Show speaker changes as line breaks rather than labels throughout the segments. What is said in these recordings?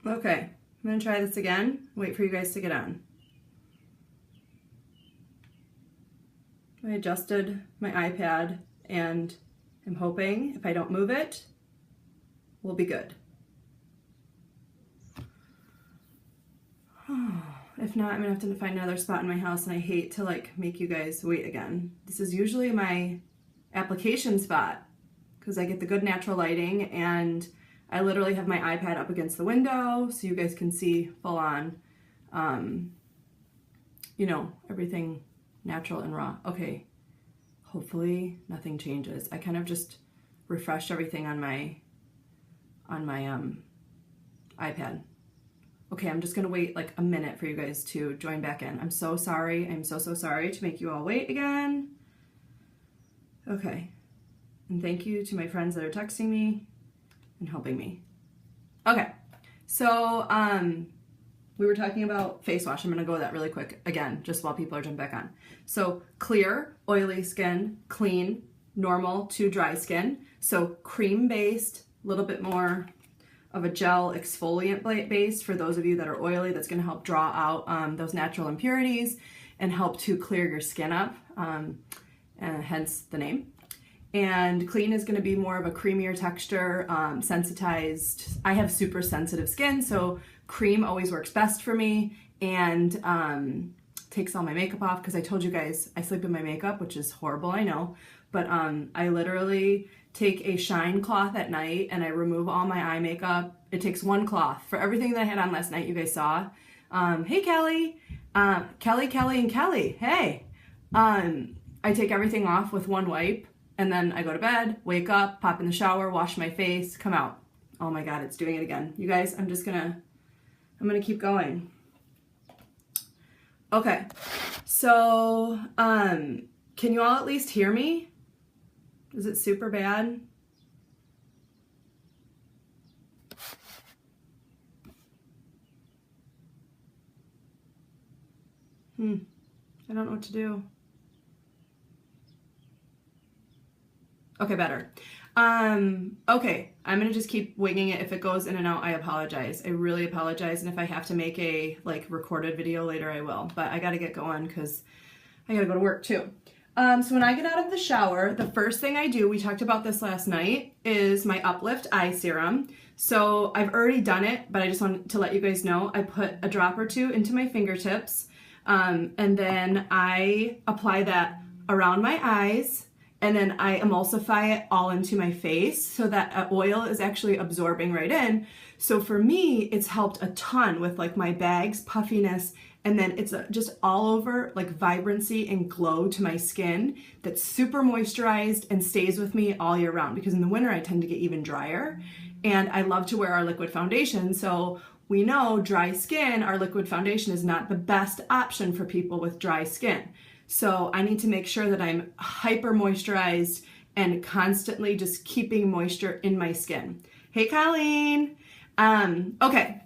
Okay, I'm gonna try this again. Wait for you guys to get on. I adjusted my iPad and I'm hoping if I don't move it, we'll be good. If not, I'm gonna have to find another spot in my house, and I hate to like make you guys wait again. This is usually my application spot because I get the good natural lighting, and I literally have my iPad up against the window so you guys can see full on, you know, everything natural and raw. Okay, hopefully nothing changes. I kind of just refreshed everything on my iPad. Okay, I'm just gonna wait like a minute for you guys to join back in. I'm so sorry. I'm so sorry to make you all wait again. Okay, and thank you to my friends that are texting me and helping me. Okay, so we were talking about face wash. I'm gonna go with that really quick again, just while people are jumping back on. So clear, oily skin, clean, normal to dry skin. So cream based, a little bit more of a gel exfoliant base for those of you that are oily. That's going to help draw out those natural impurities and help to clear your skin up, and hence the name. And clean is going to be more of a creamier texture, sensitized. I have super sensitive skin, so cream always works best for me, and takes all my makeup off, because I told you guys I sleep in my makeup, which is horrible, I know, but I literally take a shine cloth at night and I remove all my eye makeup. It takes one cloth for everything that I had on last night. You guys saw. Hey Kelly, Kelly and Kelly. Hey, I take everything off with one wipe, and then I go to bed, wake up, pop in the shower, wash my face, come out. Oh my God, it's doing it again. You guys, I'm gonna keep going. Okay, so can you all at least hear me? Is it super bad? I don't know what to do. Okay, better. Okay, I'm gonna just keep winging it. If it goes in and out, I apologize. I really apologize. And if I have to make a like recorded video later, I will. But I gotta get going because I gotta go to work too. So when I get out of the shower, the first thing I do, we talked about this last night, is my Uplift Eye Serum. So I've already done it, but I just wanted to let you guys know, I put a drop or two into my fingertips, and then I apply that around my eyes, and then I emulsify it all into my face so that oil is actually absorbing right in. So for me, it's helped a ton with like my bags, puffiness, and then it's just all over like vibrancy and glow to my skin that's super moisturized and stays with me all year round, because in the winter I tend to get even drier, and I love to wear our liquid foundation. So we know dry skin, our liquid foundation is not the best option for people with dry skin. So I need to make sure that I'm hyper moisturized and constantly just keeping moisture in my skin. Hey Colleen. Okay.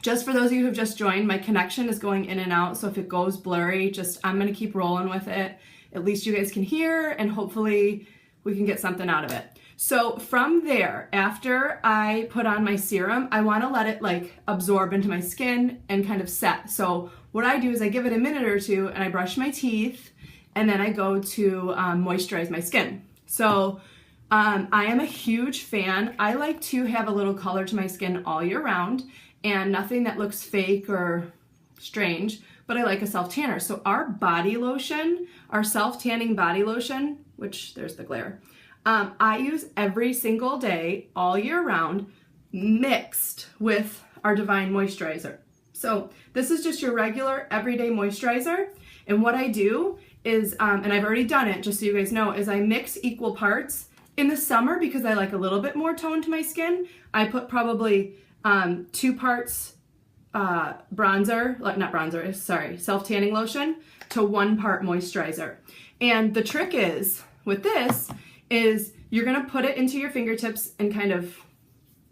Just for those of you who have just joined, my connection is going in and out, so if it goes blurry, I'm gonna keep rolling with it. At least you guys can hear, and hopefully we can get something out of it. So from there, after I put on my serum, I wanna let it like absorb into my skin and kind of set. So what I do is I give it a minute or two and I brush my teeth, and then I go to moisturize my skin. So I am a huge fan. I like to have a little color to my skin all year round, and nothing that looks fake or strange, but I like a self-tanner. So our body lotion, our self-tanning body lotion, which there's the glare, I use every single day, all year round, mixed with our Divine Moisturizer. So this is just your regular everyday moisturizer. And what I do is, and I've already done it, just so you guys know, is I mix equal parts. In the summer, because I like a little bit more tone to my skin, I put probably 2 parts self-tanning lotion to 1 part moisturizer. And the trick is, with this, is you're gonna put it into your fingertips and kind of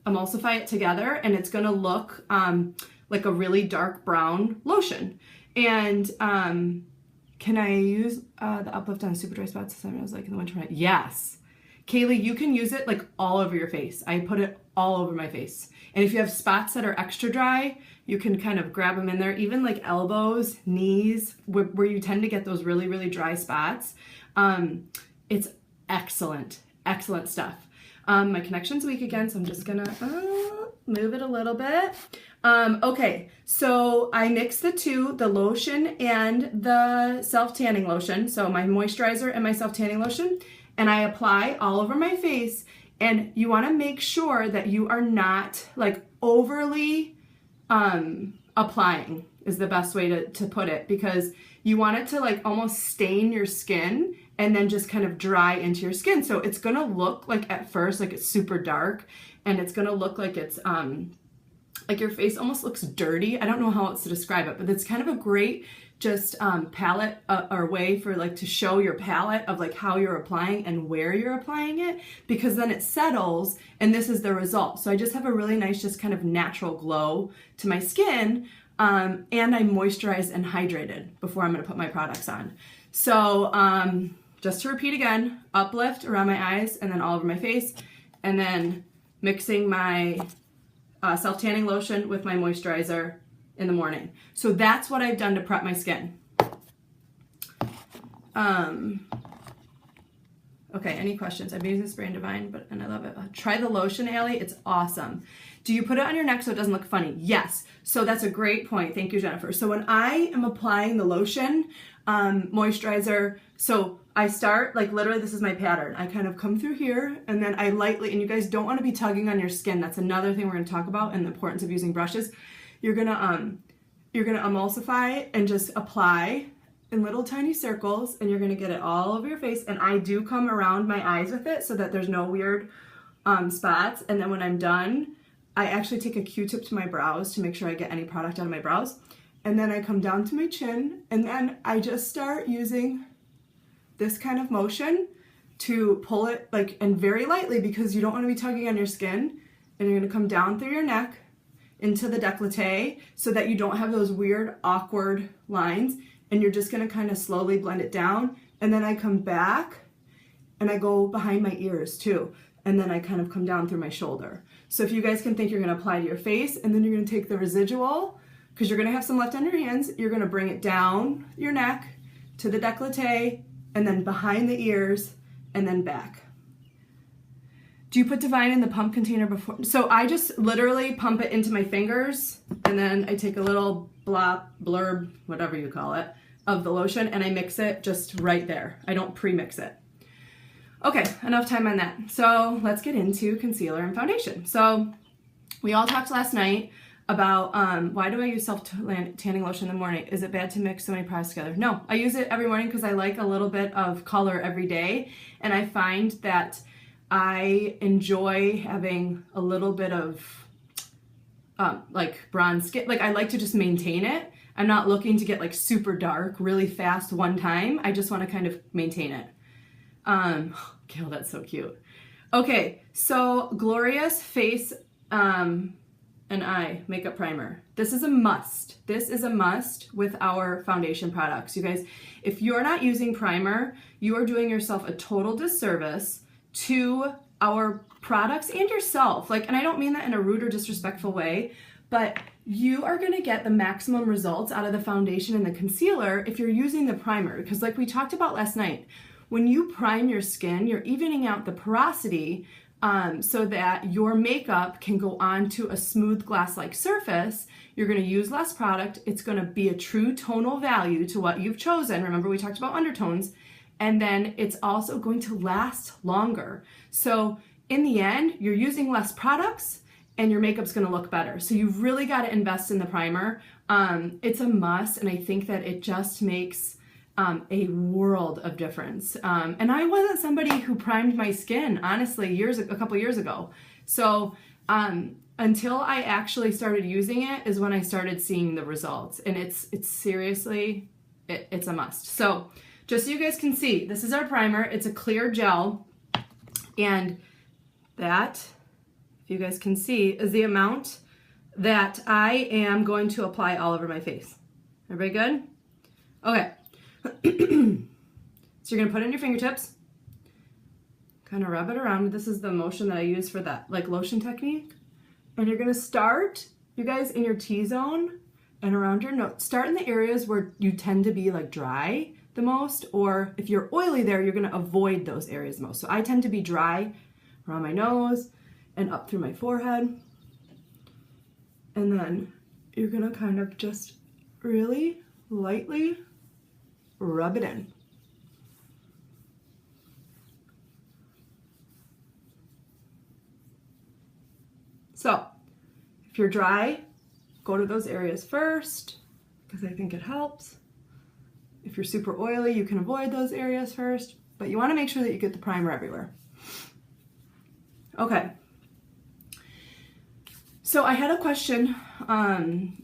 emulsify it together, and it's gonna look like a really dark brown lotion. And can I use the Uplift on super dry spots? I was like in the winter. Yes. Kaylee, you can use it like all over your face. I put it all over my face. And if you have spots that are extra dry, you can kind of grab them in there, even like elbows, knees, where you tend to get those really, really dry spots. It's excellent, excellent stuff. My connection's weak again, so I'm just gonna move it a little bit. Okay, so I mix the two, the lotion and the self-tanning lotion. So my moisturizer and my self-tanning lotion, and I apply all over my face. And you wanna make sure that you are not like overly applying is the best way to put it, because you want it to like almost stain your skin and then just kind of dry into your skin. So it's gonna look like at first like it's super dark, and it's gonna look like it's like your face almost looks dirty. I don't know how else to describe it, but it's kind of a great just palette or way for like to show your palette of like how you're applying and where you're applying it, because then it settles and this is the result. So I just have a really nice, just kind of natural glow to my skin, and I moisturized and hydrated before I'm gonna put my products on. So just to repeat again, uplift around my eyes and then all over my face, and then mixing my self-tanning lotion with my moisturizer in the morning. So that's what I've done to prep my skin. Okay, any questions? I've been using Spray and Divine, and I love it. Try the lotion, Allie. It's awesome. Do you put it on your neck so it doesn't look funny? Yes. So that's a great point. Thank you, Jennifer. So when I am applying the lotion, moisturizer, so I start, like literally this is my pattern. I kind of come through here and then I lightly, and you guys don't want to be tugging on your skin. That's another thing we're going to talk about, and the importance of using brushes. You're going to emulsify and just apply in little tiny circles, and you're going to get it all over your face. And I do come around my eyes with it so that there's no weird spots. And then when I'm done, I actually take a Q-tip to my brows to make sure I get any product out of my brows. And then I come down to my chin, and then I just start using this kind of motion to pull it like, and very lightly, because you don't want to be tugging on your skin. And you're going to come down through your neck into the décolleté so that you don't have those weird, awkward lines. And you're just going to kind of slowly blend it down. And then I come back and I go behind my ears too. And then I kind of come down through my shoulder. So if you guys can think, you're going to apply to your face, and then you're going to take the residual, because you're going to have some left on your hands, you're going to bring it down your neck to the décolleté, and then behind the ears, and then back. Do you put Divine in the pump container before? So I just literally pump it into my fingers, and then I take a little blurb, whatever you call it, of the lotion, and I mix it just right there. I don't pre-mix it. Okay, enough time on that. So let's get into concealer and foundation. So we all talked last night about why do I use self-tanning lotion in the morning? Is it bad to mix so many products together? No, I use it every morning because I like a little bit of color every day, and I find that I enjoy having a little bit of like bronze skin. Like I like to just maintain it. I'm not looking to get like super dark really fast one time. I just want to kind of maintain it. Gail, that's so cute. Okay, so Glorious Face and Eye Makeup Primer. This is a must. This is a must with our foundation products. You guys, if you're not using primer, you are doing yourself a total disservice to our products and yourself. Like, and I don't mean that in a rude or disrespectful way, but you are going to get the maximum results out of the foundation and the concealer if you're using the primer. Because like we talked about last night, when you prime your skin, you're evening out the porosity so that your makeup can go onto a smooth glass-like surface. You're going to use less product. It's going to be a true tonal value to what you've chosen. Remember, we talked about undertones. And then it's also going to last longer. So in the end, you're using less products and your makeup's going to look better. So you've really got to invest in the primer. It's a must, and I think that it just makes a world of difference. And I wasn't somebody who primed my skin, honestly, a couple years ago. So until I actually started using it is when I started seeing the results. And it's seriously, it's a must. So just so you guys can see, this is our primer. It's a clear gel. And that, if you guys can see, is the amount that I am going to apply all over my face. Everybody good? Okay. So you're going to put it in your fingertips. kind of rub it around. This is the motion that I use for that like lotion technique. And you're gonna start, you guys, in your T-zone and around your nose. Start in the areas where you tend to be like dry the most, or if you're oily there, you're gonna avoid those areas most. So I tend to be dry around my nose and up through my forehead. And then you're gonna kind of just really lightly rub it in. So if you're dry, go to those areas first, because I think it helps. If you're super oily, you can avoid those areas first, but you want to make sure that you get the primer everywhere. Okay. So I had a question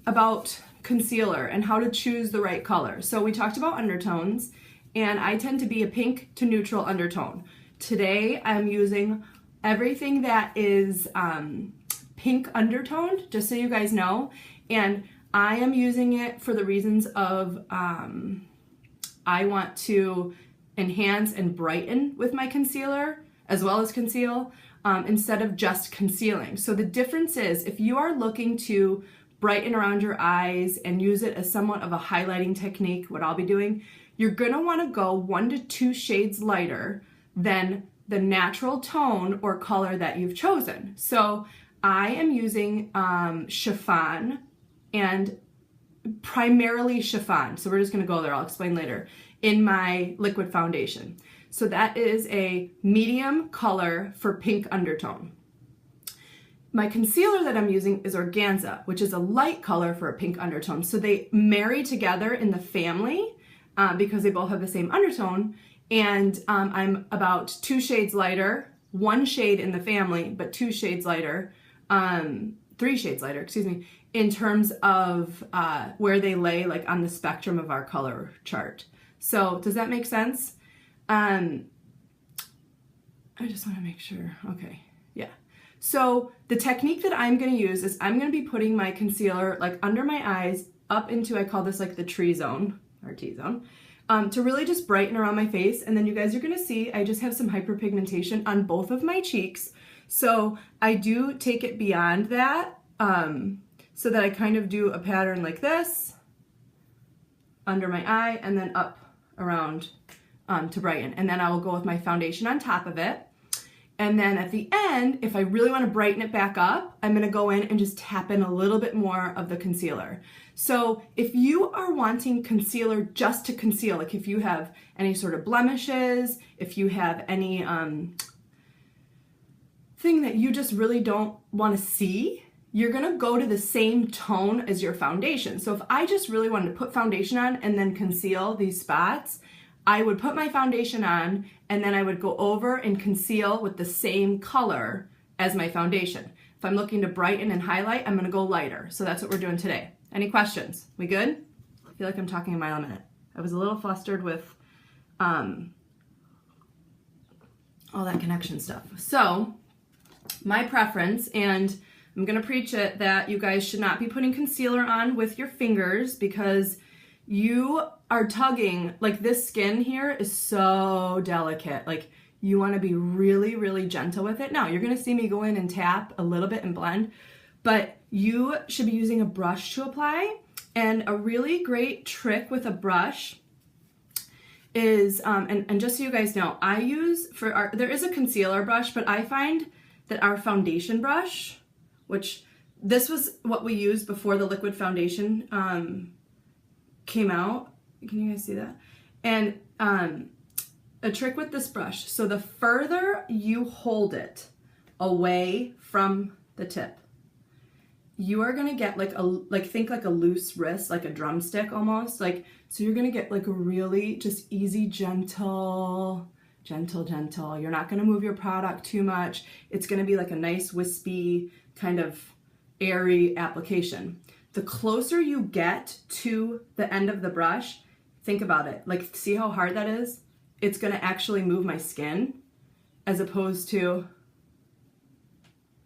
about concealer and how to choose the right color. So we talked about undertones, and I tend to be a pink to neutral undertone. Today I'm using everything that is pink undertoned, just so you guys know, and I am using it for the reasons of I want to enhance and brighten with my concealer as well as conceal instead of just concealing. So the difference is, if you are looking to brighten around your eyes and use it as somewhat of a highlighting technique, what I'll be doing, you're gonna wanna go 1 to 2 shades lighter than the natural tone or color that you've chosen. So I am using chiffon, and primarily chiffon. So we're just gonna go there, I'll explain later, in my liquid foundation. So that is a medium color for pink undertone. My concealer that I'm using is Organza, which is a light color for a pink undertone. So they marry together in the family because they both have the same undertone. And I'm about 2 shades lighter, 1 shade in the family, but 2 shades lighter, 3 shades lighter, excuse me, in terms of where they lay like on the spectrum of our color chart. So does that make sense? I just want to make sure. Okay, yeah. So the technique that I'm going to use is I'm going to be putting my concealer like under my eyes up into, I call this like the tree zone or T-zone, to really just brighten around my face. And then you guys are going to see I just have some hyperpigmentation on both of my cheeks. So I do take it beyond that so that I kind of do a pattern like this under my eye and then up around to brighten. And then I will go with my foundation on top of it. And then at the end, if I really want to brighten it back up, I'm going to go in and just tap in a little bit more of the concealer. So if you are wanting concealer just to conceal, like if you have any sort of blemishes, if you have any thing that you just really don't want to see, you're going to go to the same tone as your foundation. So if I just really wanted to put foundation on and then conceal these spots, I would put my foundation on and then I would go over and conceal with the same color as my foundation. If I'm looking to brighten and highlight, I'm gonna go lighter. So that's what we're doing today. Any questions? We good? I feel like I'm talking a mile a minute. I was a little flustered with all that connection stuff. So my preference, and I'm gonna preach it, that you guys should not be putting concealer on with your fingers because you are tugging, like this skin here is so delicate. Like you want to be really, really gentle with it. Now you're going to see me go in and tap a little bit and blend, but you should be using a brush to apply. And a really great trick with a brush is, and just so you guys know, I use there is a concealer brush, but I find that our foundation brush, which this was what we used before the liquid foundation came out. Can you guys see that? And a trick with this brush, so the further you hold it away from the tip, you are gonna get think like a loose wrist, like a drumstick almost, like, so you're gonna get like a really just easy, gentle. You're not gonna move your product too much. It's gonna be like a nice wispy kind of airy application. The closer you get to the end of the brush, think about it. Like, see how hard that is? It's gonna actually move my skin as opposed to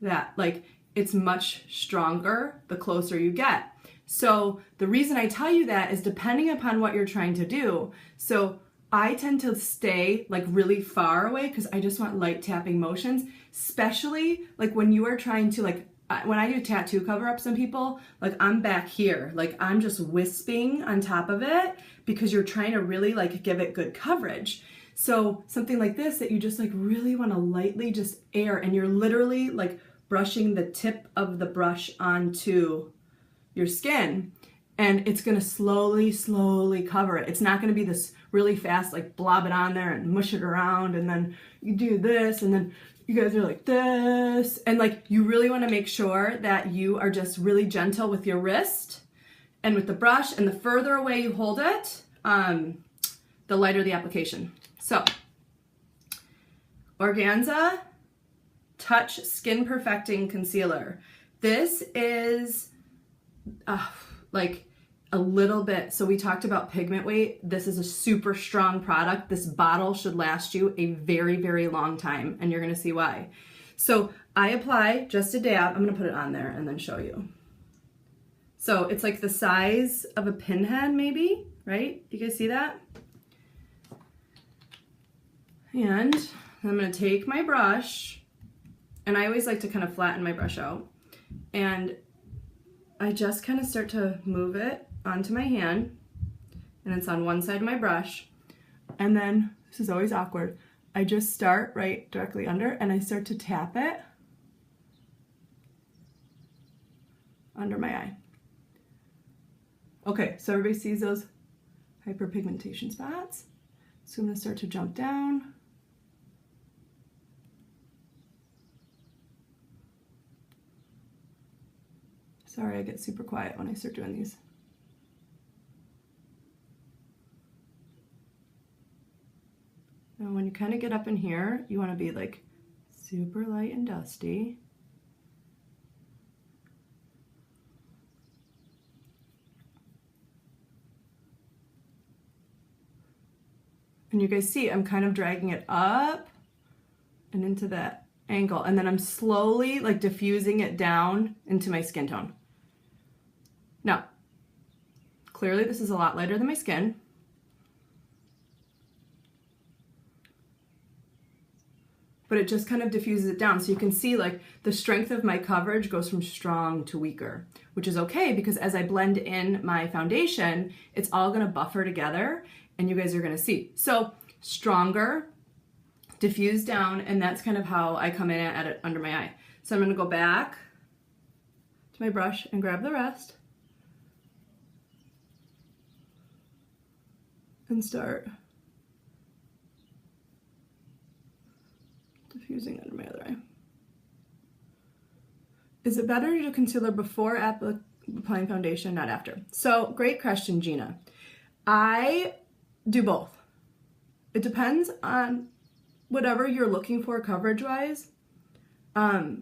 that. Like, it's much stronger the closer you get. So the reason I tell you that is depending upon what you're trying to do. So I tend to stay like really far away because I just want light tapping motions, especially like when you are trying to like, when I do tattoo cover-ups on people, like I'm back here, like I'm just wisping on top of it because you're trying to really like give it good coverage. So something like this that you just like really want to lightly just air, and you're literally like brushing the tip of the brush onto your skin, and it's going to slowly cover it. It's not going to be this really fast, like blob it on there and mush it around, and then you do this, and then you guys are like this, and like you really want to make sure that you are just really gentle with your wrist and with the brush, and the further away you hold it, the lighter the application. So, Organza Touch Skin Perfecting Concealer. This is like a little bit, so we talked about pigment weight. This is a super strong product. This bottle should last you a very, very long time, and you're gonna see why. So I apply just a dab. I'm gonna put it on there and then show you. So it's like the size of a pinhead maybe, right? You guys see that? And I'm gonna take my brush, and I always like to kind of flatten my brush out, and I just kind of start to move it onto my hand, and it's on one side of my brush, and then, this is always awkward, I just start right directly under, and I start to tap it under my eye. Okay, so everybody sees those hyperpigmentation spots. So I'm going to start to jump down. Sorry, I get super quiet when I start doing these. Now when you kind of get up in here, you want to be like super light and dusty. And you guys see, I'm kind of dragging it up and into that angle. And then I'm slowly like diffusing it down into my skin tone. Now, clearly this is a lot lighter than my skin. But it just kind of diffuses it down. So you can see like the strength of my coverage goes from strong to weaker, which is okay because as I blend in my foundation, it's all gonna buffer together and you guys are gonna see. So stronger, diffuse down, and that's kind of how I come in at it under my eye. So I'm gonna go back to my brush and grab the rest and start diffusing under my other eye. Is it better to do concealer before applying foundation, not after? So, great question, Gina. I do both. It depends on whatever you're looking for coverage-wise. I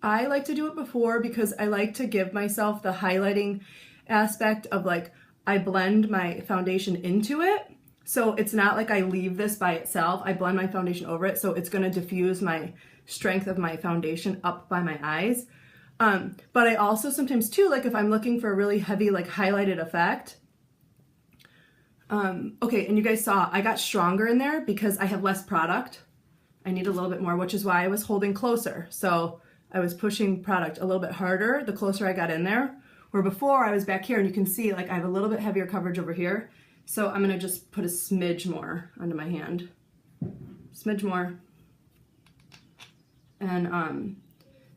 like to do it before because I like to give myself the highlighting aspect of like, I blend my foundation into it. So it's not like I leave this by itself. I blend my foundation over it, so it's gonna diffuse my strength of my foundation up by my eyes. But I also sometimes too, like if I'm looking for a really heavy, like highlighted effect, okay, and you guys saw, I got stronger in there because I have less product. I need a little bit more, which is why I was holding closer. So I was pushing product a little bit harder the closer I got in there, where before I was back here, and you can see like I have a little bit heavier coverage over here. So I'm gonna just put a smidge more onto my hand. Smidge more. And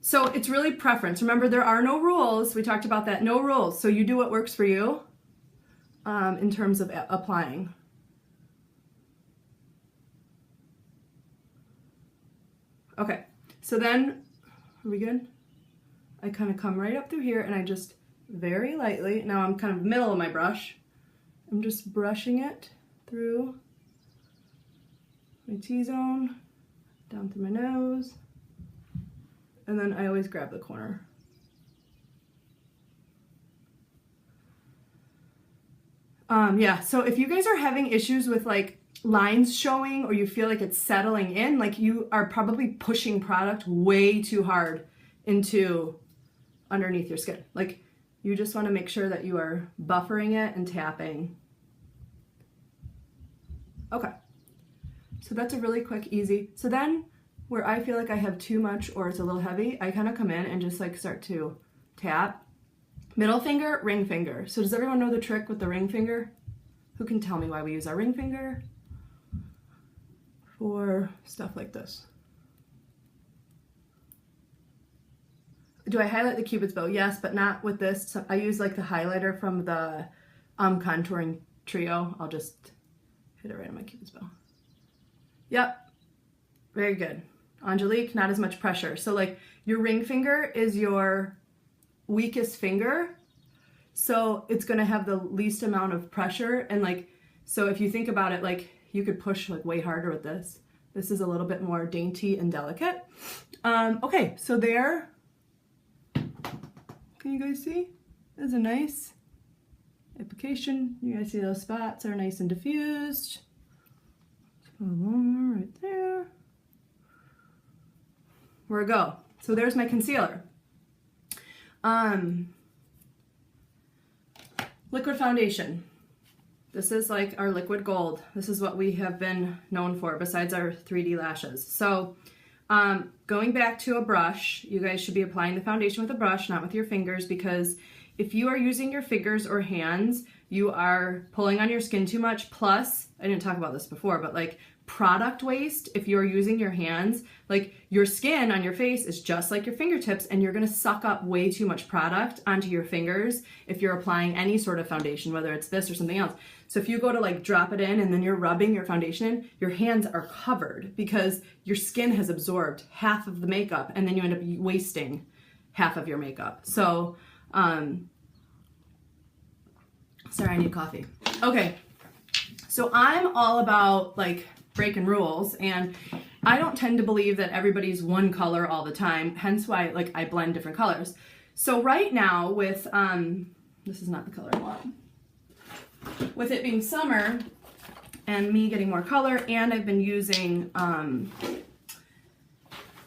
so it's really preference. Remember, there are no rules. We talked about that, no rules. So you do what works for you in terms of applying. Okay, so then, are we good? I kind of come right up through here and I just very lightly, now I'm kind of middle of my brush, I'm just brushing it through my T-zone, down through my nose, and then I always grab the corner. Yeah, so if you guys are having issues with like lines showing or you feel like it's settling in, like you are probably pushing product way too hard into underneath your skin. Like you just want to make sure that you are buffering it and tapping. Okay. So that's a really quick, easy. So then where I feel like I have too much or it's a little heavy, I kind of come in and just like start to tap. Middle finger, ring finger. So does everyone know the trick with the ring finger? Who can tell me why we use our ring finger for stuff like this? Do I highlight the Cupid's bow? Yes, but not with this. So I use like the highlighter from the contouring trio. I'll just hit it right on my Cupid's bow. Yep, very good. Angelique, not as much pressure. So like your ring finger is your weakest finger. So it's gonna have the least amount of pressure. And like, so if you think about it, like you could push like way harder with this. This is a little bit more dainty and delicate. Okay, so there, can you guys see? There's a nice application. You guys see those spots are nice and diffused. One more right there. Where we go. So there's my concealer. Liquid foundation. This is like our liquid gold. This is what we have been known for besides our 3D lashes. So going back to a brush, you guys should be applying the foundation with a brush, not with your fingers, because if you are using your fingers or hands, you are pulling on your skin too much. Plus, I didn't talk about this before, but like product waste, if you're using your hands, like your skin on your face is just like your fingertips, and you're gonna suck up way too much product onto your fingers if you're applying any sort of foundation, whether it's this or something else. So if you go to like drop it in and then you're rubbing your foundation in, your hands are covered because your skin has absorbed half of the makeup, and then you end up wasting half of your makeup. So, sorry, I need coffee. Okay, so I'm all about like breaking rules, and I don't tend to believe that everybody's one color all the time, hence why like I blend different colors. So right now with, this is not the color I want. With it being summer and me getting more color, and I've been using our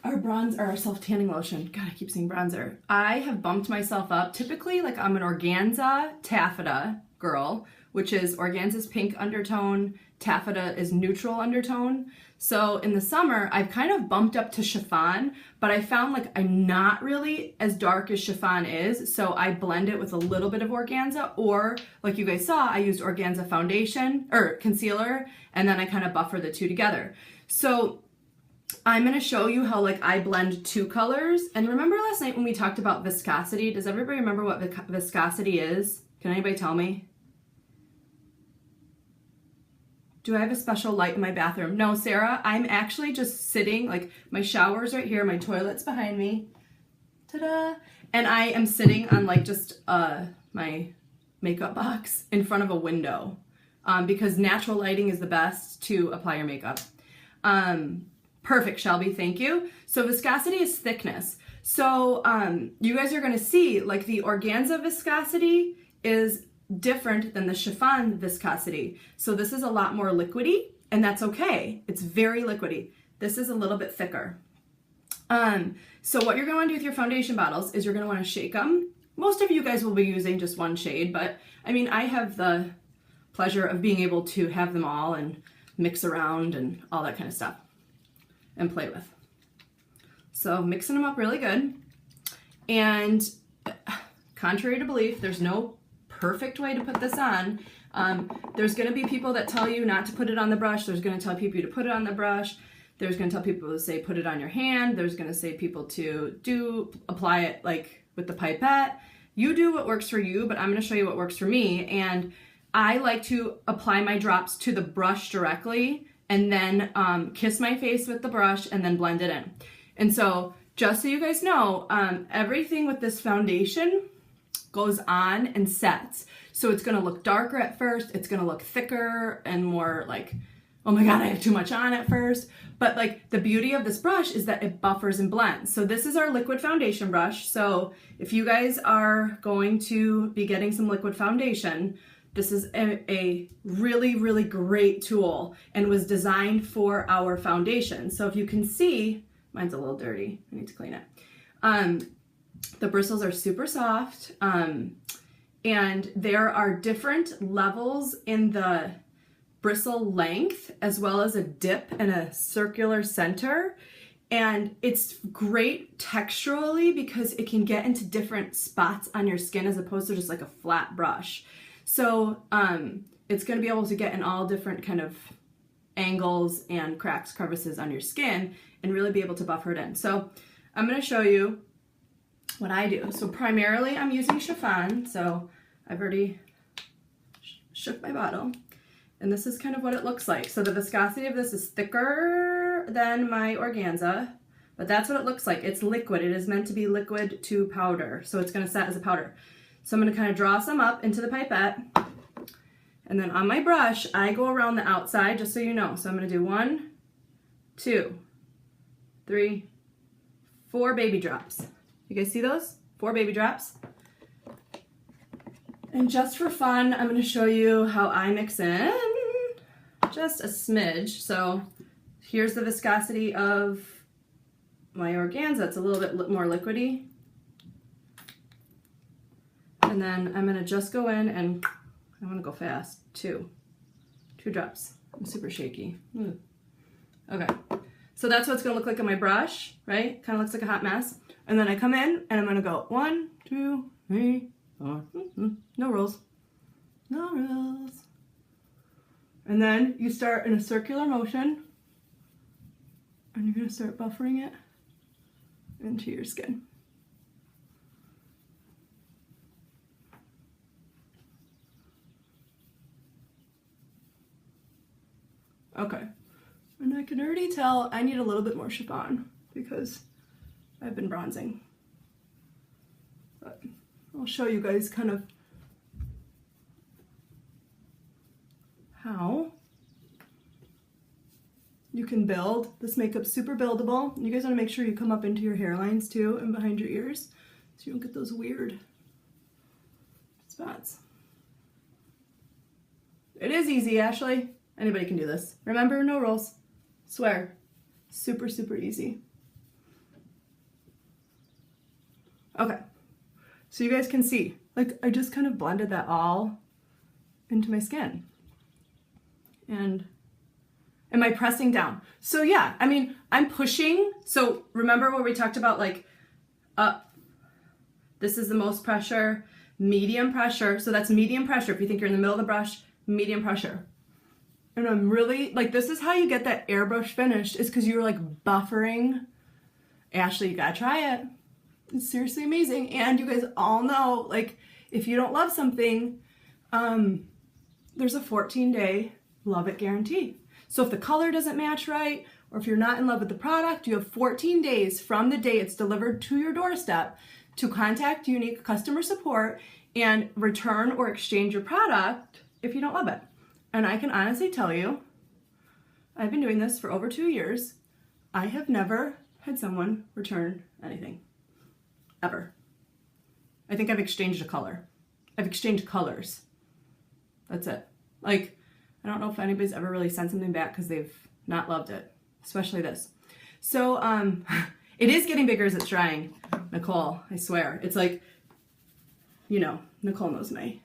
bronzer, our self-tanning lotion. God, I keep saying bronzer. I have bumped myself up. Typically, like I'm an organza taffeta girl, which is organza's pink undertone, taffeta is neutral undertone. So in the summer, I've kind of bumped up to chiffon, but I found like I'm not really as dark as chiffon is, so I blend it with a little bit of organza, or like you guys saw, I used organza foundation or concealer, and then I kind of buffer the two together. So I'm gonna show you how like I blend two colors. And remember last night when we talked about viscosity? Does everybody remember what viscosity is? Can anybody tell me? Do I have a special light in my bathroom? No, Sarah, I'm actually just sitting, like my shower's right here, my toilet's behind me. Ta-da! And I am sitting on like just my makeup box in front of a window because natural lighting is the best to apply your makeup. Perfect, Shelby, thank you. So viscosity is thickness. So you guys are gonna see like the organza viscosity is different than the chiffon viscosity. So this is a lot more liquidy, and that's okay. It's very liquidy. This is a little bit thicker. So what you're gonna wanna do with your foundation bottles is you're gonna wanna shake them. Most of you guys will be using just one shade, but I mean, I have the pleasure of being able to have them all and mix around and all that kind of stuff and play with. So mixing them up really good. And contrary to belief, there's no perfect way to put this on. There's going to be people that tell you not to put it on the brush. There's going to tell people to put it on the brush. There's going to tell people to say put it on your hand. There's going to say people to apply it like with the pipette. You do what works for you, but I'm going to show you what works for me. And I like to apply my drops to the brush directly and then kiss my face with the brush and then blend it in. And so just so you guys know, everything with this foundation goes on and sets. So it's gonna look darker at first, it's gonna look thicker and more like, oh my God, I have too much on at first. But like the beauty of this brush is that it buffers and blends. So this is our liquid foundation brush. So if you guys are going to be getting some liquid foundation, this is a really, really great tool and was designed for our foundation. So if you can see, mine's a little dirty, I need to clean it. The bristles are super soft, and there are different levels in the bristle length as well as a dip and a circular center. And it's great texturally because it can get into different spots on your skin as opposed to just like a flat brush. So it's going to be able to get in all different kind of angles and cracks, crevices on your skin and really be able to buffer it in. So I'm going to show you what I do. So primarily I'm using chiffon. So I've already shook my bottle. And this is kind of what it looks like. So the viscosity of this is thicker than my organza, but that's what it looks like. It's liquid. It is meant to be liquid to powder. So it's going to set as a powder. So I'm going to kind of draw some up into the pipette. And then on my brush, I go around the outside, just so you know. So I'm going to do 1, 2, 3, 4 baby drops. You guys see those? 4 baby drops. And just for fun, I'm going to show you how I mix in just a smidge. So here's the viscosity of my organza. It's a little bit more liquidy. And then I'm going to just go in and I want to go fast. 2 drops. I'm super shaky. Okay. So that's what it's going to look like on my brush, right? Kind of looks like a hot mess. And then I come in and I'm going to go 1, 2, 3, 4. No rules. No rules. And then you start in a circular motion and you're going to start buffering it into your skin. Okay. And I can already tell I need a little bit more chiffon because I've been bronzing. But I'll show you guys kind of how you can build. This makeup's super buildable. You guys want to make sure you come up into your hairlines too and behind your ears so you don't get those weird spots. It is easy, Ashley. Anybody can do this. Remember, no rules. Swear. Super, super easy. Okay. So you guys can see, like, I just kind of blended that all into my skin. And am I pressing down? So yeah, I mean, I'm pushing. So remember what we talked about, like, up. This is the most pressure, medium pressure. So that's medium pressure. If you think you're in the middle of the brush, medium pressure. And I'm really, like, this is how you get that airbrush finished, is because you're, like, buffering. Ashley, you gotta try it. It's seriously amazing. And you guys all know, like, if you don't love something, there's a 14-day love it guarantee. So if the color doesn't match right, or if you're not in love with the product, you have 14 days from the day it's delivered to your doorstep to contact Younique customer support and return or exchange your product if you don't love it. And I can honestly tell you, I've been doing this for over 2 years. I have never had someone return anything. Ever. I think I've exchanged a color. I've exchanged colors. That's it. Like, I don't know if anybody's ever really sent something back because they've not loved it, especially this. So, it is getting bigger as it's drying. Nicole, I swear. It's like, you know, Nicole knows my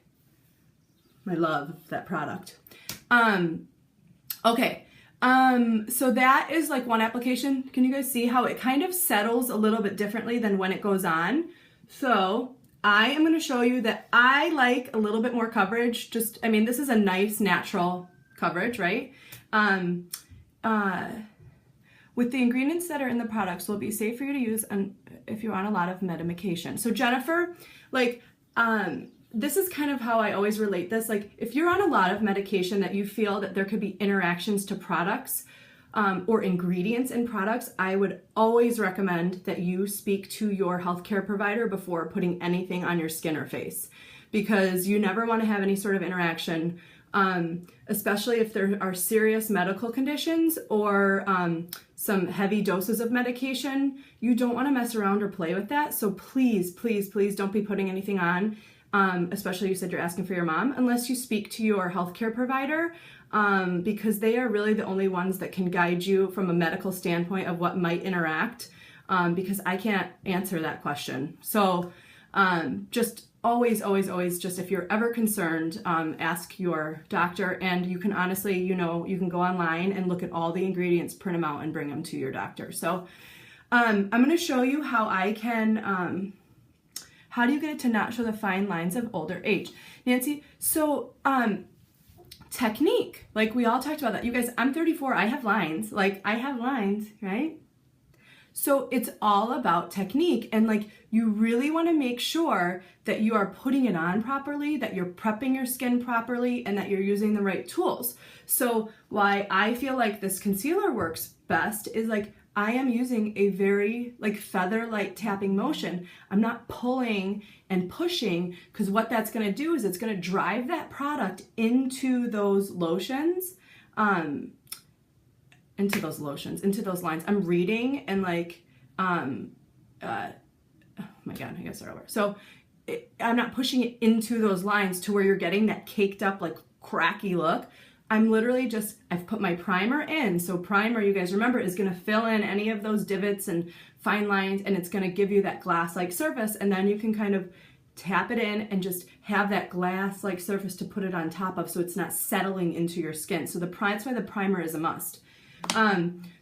love of that product. Okay. So that is like one application. Can you guys see how it kind of settles a little bit differently than when it goes on? So I am going to show you that I like a little bit more coverage. Just, I mean, this is a nice natural coverage, right? With the ingredients that are in the products will be safe for you to use and if you're on a lot of medication. So Jennifer, like, this is kind of how I always relate this. Like, if you're on a lot of medication that you feel that there could be interactions to products or ingredients in products, I would always recommend that you speak to your healthcare provider before putting anything on your skin or face, because you never want to have any sort of interaction, especially if there are serious medical conditions or some heavy doses of medication. You don't want to mess around or play with that. So please, please, please don't be putting anything on. Especially you said you're asking for your mom, unless you speak to your healthcare provider, because they are really the only ones that can guide you from a medical standpoint of what might interact, because I can't answer that question. So Just always, just if you're ever concerned, ask your doctor. And you can honestly, you can go online and look at all the ingredients, print them out, and bring them to your doctor. So I'm going to show you how I can, how do you get it to not show the fine lines of older age? Nancy, so technique, like we all talked about that. You guys, I'm 34, I have lines, right? So it's all about technique, and like you really want to make sure that you are putting it on properly, that you're prepping your skin properly, and that you're using the right tools. So why I feel like this concealer works best is like I am using a very like feather light tapping motion. I'm not pulling and pushing, because what that's going to do is it's going to drive that product into those lotions, into those lines. I'm reading and like, oh my God, I gotta start over. So I'm not pushing it into those lines to where you're getting that caked up, like cracky look. I'm literally just, I've put my primer in. So primer, you guys remember, is gonna fill in any of those divots and fine lines, and it's gonna give you that glass-like surface, and then you can kind of tap it in and just have that glass-like surface to put it on top of, so it's not settling into your skin. So that's why the primer is a must.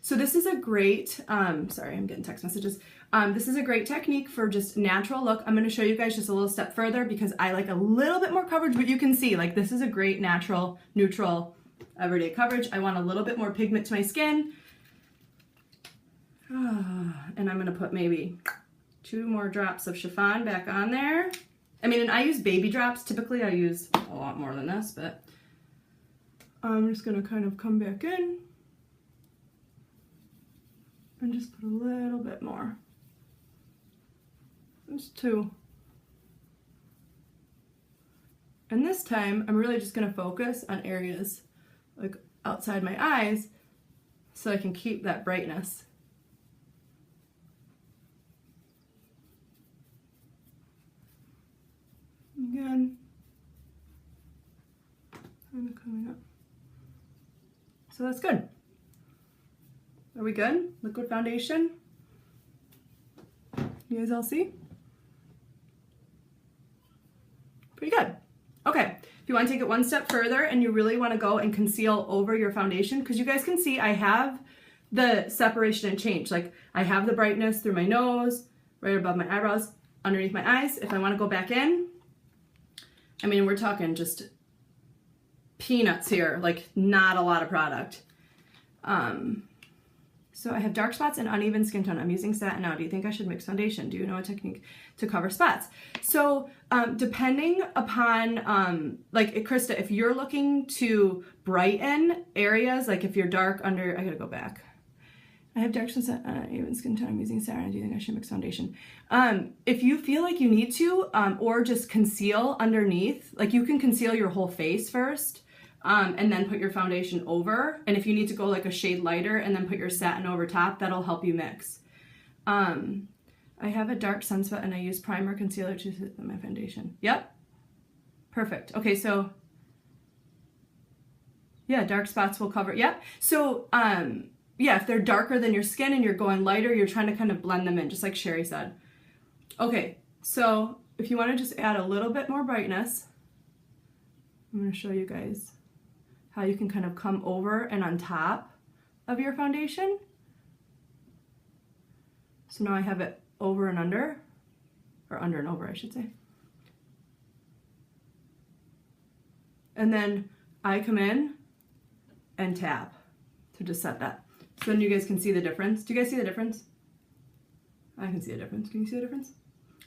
So this is a great, sorry, I'm getting text messages. This is a great technique for just natural look. I'm going to show you guys just a little step further because I like a little bit more coverage, but you can see like this is a great natural, neutral, everyday coverage. I want a little bit more pigment to my skin. And I'm going to put maybe 2 more drops of chiffon back on there. I mean, and I use baby drops. Typically I use a lot more than this, but I'm just going to kind of come back in and just put a little bit more. Just 2. And this time, I'm really just gonna focus on areas like outside my eyes so I can keep that brightness. Again, kind of coming up. So that's good. Are we good? Liquid foundation? You guys all see? Pretty good. Okay, if you want to take it one step further and you really want to go and conceal over your foundation, because you guys can see I have the separation and change. Like I have the brightness through my nose, right above my eyebrows, underneath my eyes. If I want to go back in, I mean, we're talking just peanuts here, like not a lot of product. So I have dark spots and uneven skin tone. I'm using satin now. Do you think I should mix foundation? Do you know a technique to cover spots? So depending upon, like Christa, if you're looking to brighten areas, like if you're dark under, I gotta go back. I have dark skin, uneven skin tone. I'm using satin. Do you think I should mix foundation? If you feel like you need to, or just conceal underneath, like you can conceal your whole face first. And then put your foundation over. And if you need to go like a shade lighter and then put your satin over top, that'll help you mix. I have a dark sunspot and I use primer concealer to set my foundation. Yep. Perfect. Okay, so yeah, dark spots will cover. Yep. So yeah, if they're darker than your skin and you're going lighter, you're trying to kind of blend them in, just like Sherry said. Okay, so if you want to just add a little bit more brightness, I'm going to show you guys how you can kind of come over and on top of your foundation. So now I have it over and under, or under and over, I should say. And then I come in and tap to just set that. So then you guys can see the difference. Do you guys see the difference? I can see the difference. Can you see the difference?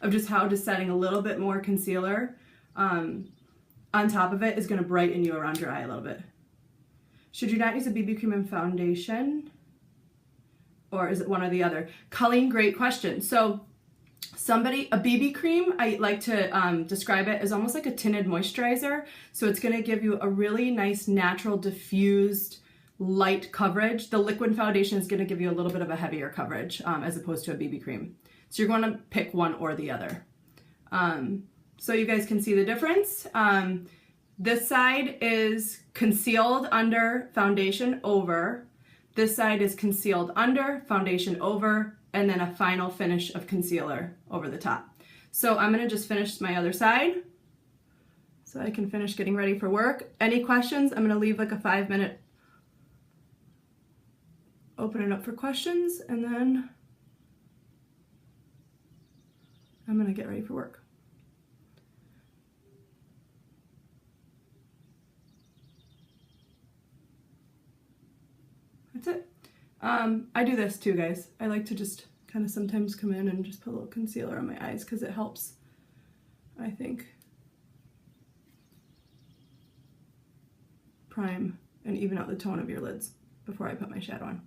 Of just how just setting a little bit more concealer on top of it is going to brighten you around your eye a little bit. Should you not use a BB cream and foundation? Or is it one or the other? Colleen, great question. So a BB cream, I like to describe it as almost like a tinted moisturizer. So it's going to give you a really nice, natural, diffused, light coverage. The liquid foundation is going to give you a little bit of a heavier coverage as opposed to a BB cream. So you're going to pick one or the other. So you guys can see the difference. This side is concealed under, foundation over. This side is concealed under, foundation over, and then a final finish of concealer over the top. So I'm gonna just finish my other side so I can finish getting ready for work. Any questions? I'm gonna leave like a 5-minute, open it up for questions, and then I'm gonna get ready for work. That's it. I do this too, guys. I like to just kind of sometimes come in and just put a little concealer on my eyes because it helps, I think, prime and even out the tone of your lids before I put my shadow on.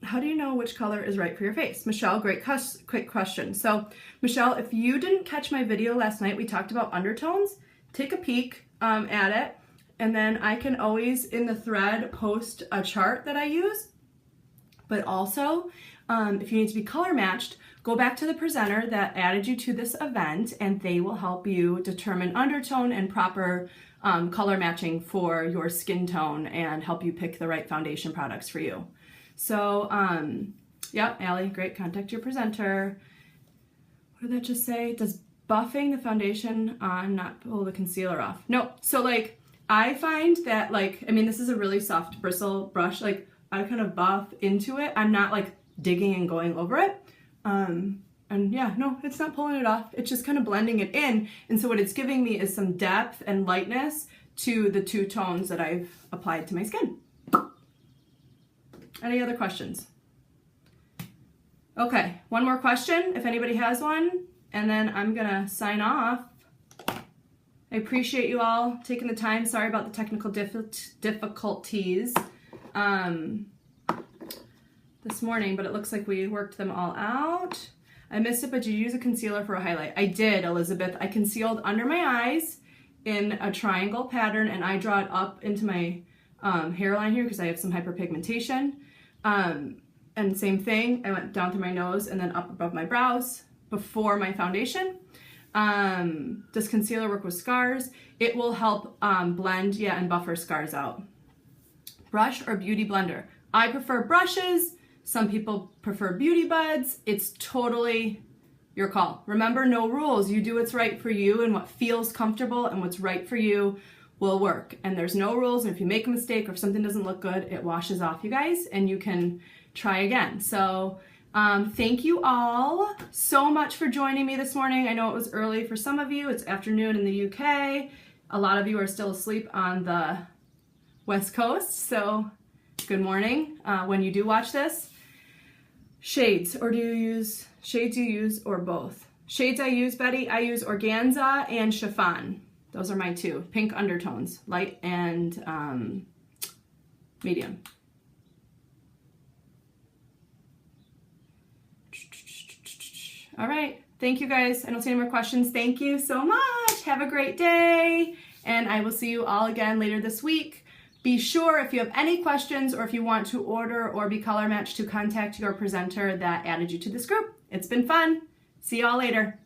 How do you know which color is right for your face? Michelle, quick question. So Michelle, if you didn't catch my video last night, we talked about undertones. Take a peek at it, and then I can always in the thread post a chart that I use. But also, if you need to be color matched, go back to the presenter that added you to this event, and they will help you determine undertone and proper color matching for your skin tone and help you pick the right foundation products for you. So, yeah, Allie, great. Contact your presenter. What did that just say? Does buffing the foundation on not pull the concealer off? No. So, like, I find that, like, I mean, this is a really soft bristle brush. Like, I kind of buff into it. I'm not, like, digging and going over it. And yeah, no, it's not pulling it off. It's just kind of blending it in. And so what it's giving me is some depth and lightness to the two tones that I've applied to my skin. Any other questions? Okay, one more question if anybody has one, and then I'm gonna sign off. I appreciate you all taking the time. Sorry about the technical difficulties this morning, but it looks like we worked them all out. I missed it, but did you use a concealer for a highlight? I did, Elizabeth. I concealed under my eyes in a triangle pattern, and I draw it up into my hairline here because I have some hyperpigmentation. And same thing, I went down through my nose and then up above my brows before my foundation. Does concealer work with scars? It will help blend, yeah, and buffer scars out. Brush or beauty blender? I prefer brushes. Some people prefer beauty buds. It's totally your call. Remember, no rules. You do what's right for you, and what feels comfortable and what's right for you will work. And there's no rules. And if you make a mistake or if something doesn't look good, it washes off, you guys, and you can try again. So thank you all so much for joining me this morning. I know it was early for some of you. It's afternoon in the UK. A lot of you are still asleep on the West Coast. So good morning when you do watch this. Shades, or do you use, shades you use or both? Shades I use, Betty, I use organza and chiffon. Those are my two. Pink undertones, light and medium. All right, thank you guys. I don't see any more questions. Thank you so much. Have a great day, and I will see you all again later this week. Be sure, if you have any questions or if you want to order or be color matched, to contact your presenter that added you to this group. It's been fun. See y'all later.